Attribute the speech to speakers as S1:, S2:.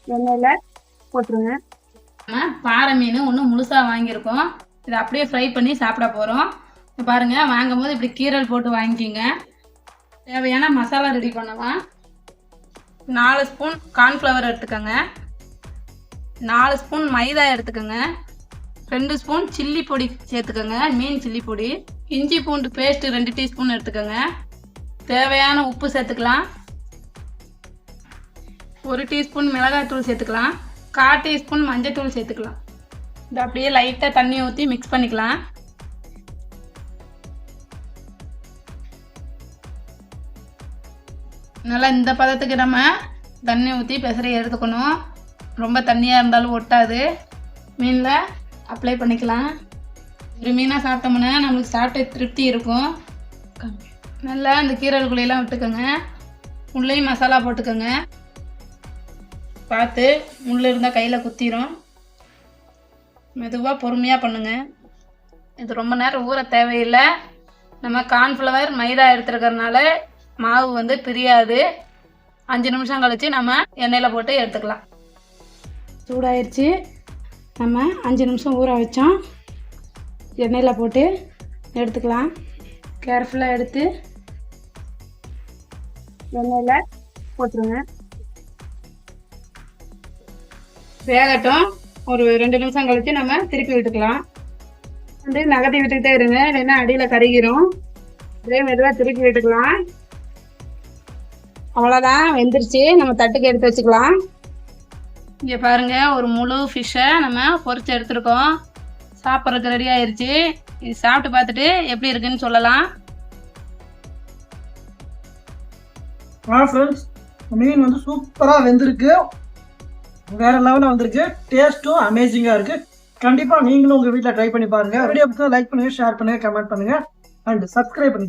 S1: எண்ணெயில் போட்டுருங்க.
S2: நம்ம பாறை மீன் ஒன்று முழுசாக வாங்கியிருக்கோம். இதை அப்படியே ஃப்ரை பண்ணி சாப்பிட போகிறோம். பாருங்கள், வாங்கும் போது இப்படி கீரல் போட்டு வாங்கிக்கிங்க. தேவையான மசாலா ரெடி பண்ணலாம். 4 ஸ்பூன் கார்ன்ஃப்ளவர் எடுத்துக்கோங்க. 4 ஸ்பூன் மைதா எடுத்துக்கோங்க. 2 ஸ்பூன் சில்லி பொடி சேர்த்துக்கோங்க, மீன் சில்லி பொடி. இஞ்சி பூண்டு பேஸ்ட்டு 2 டீஸ்பூன் எடுத்துக்கோங்க. தேவையான உப்பு சேர்த்துக்கலாம். 1 டீஸ்பூன் மிளகாய்த்தூள் சேர்த்துக்கலாம். 1/4 டீஸ்பூன் மஞ்சள்தூள் சேர்த்துக்கலாம். இது அப்படியே லைட்டாக தண்ணி ஊற்றி மிக்ஸ் பண்ணிக்கலாம். நல்லா இந்த பதத்துக்கு நம்ம தண்ணி ஊற்றி பெசரி எடுத்துக்கணும். ரொம்ப தண்ணியாக இருந்தாலும் ஒட்டாது. மீனில் அப்ளை பண்ணிக்கலாம். ஒரு மீனாக சாப்பிட்டோம்னா நம்மளுக்கு சாப்பிட்ட திருப்தி இருக்கும். நல்லா இந்த கீரல்குள்ளையெல்லாம் விட்டுக்கோங்க. உள்ளேயும் மசாலா போட்டுக்கோங்க. பார்த்து முள் இருந்தால் கையில் குத்திரும். மெதுவாக பொறுமையாக பண்ணுங்கள். இது ரொம்ப நேரம் ஊற தேவையில்லை. நம்ம கார்ன்ஃப்ளவர் மைதா எடுத்துருக்கறனால மாவு வந்து பிரியாது. 5 நிமிஷம் கழித்து நம்ம எண்ணெயில் போட்டு எடுத்துக்கலாம். சூடாயிருச்சு. நம்ம 5 நிமிஷம் ஊற வச்சோம். எண்ணெயில் போட்டு எடுத்துக்கலாம். கேர்ஃபுல்லாக எடுத்து
S1: எண்ணெயில் போட்டுருங்க.
S2: வேகட்டும். ஒரு 2 நிமிஷம் கழித்து நம்ம திருப்பி விட்டுக்கலாம். வந்து நகர்த்தி விட்டுக்கிட்டே இருங்க, இல்லைன்னா அடியில் கருகிரும். அதே மெதுவாக திருப்பி விட்டுக்கலாம். அவ்வளோதான், வெந்துருச்சு. நம்ம தட்டுக்கு எடுத்து வச்சுக்கலாம். இங்கே பாருங்கள், ஒரு முழு ஃபிஷ்ஷை நம்ம பொரிச்சு எடுத்துருக்கோம். சாப்பிட்றதுக்கு ரெடி ஆயிடுச்சு. இது சாப்பிட்டு பார்த்துட்டு எப்படி இருக்குன்னு சொல்லலாம்.
S3: ஃப்ரெண்ட்ஸ், மீன் வந்து சூப்பராக வெந்திருக்கு. வேற லெவலில் வந்திருக்கு. டேஸ்ட்டும் அமேசிங்காக இருக்கு. கண்டிப்பாக நீங்களும் உங்கள் வீட்டில் ட்ரை பண்ணி பாருங்கள். வீடியோ பிடிச்சா லைக் பண்ணுங்கள், ஷேர் பண்ணுங்கள், கமெண்ட் பண்ணுங்கள் அண்ட் சப்ஸ்கிரைப் பண்ணிக்கோங்க.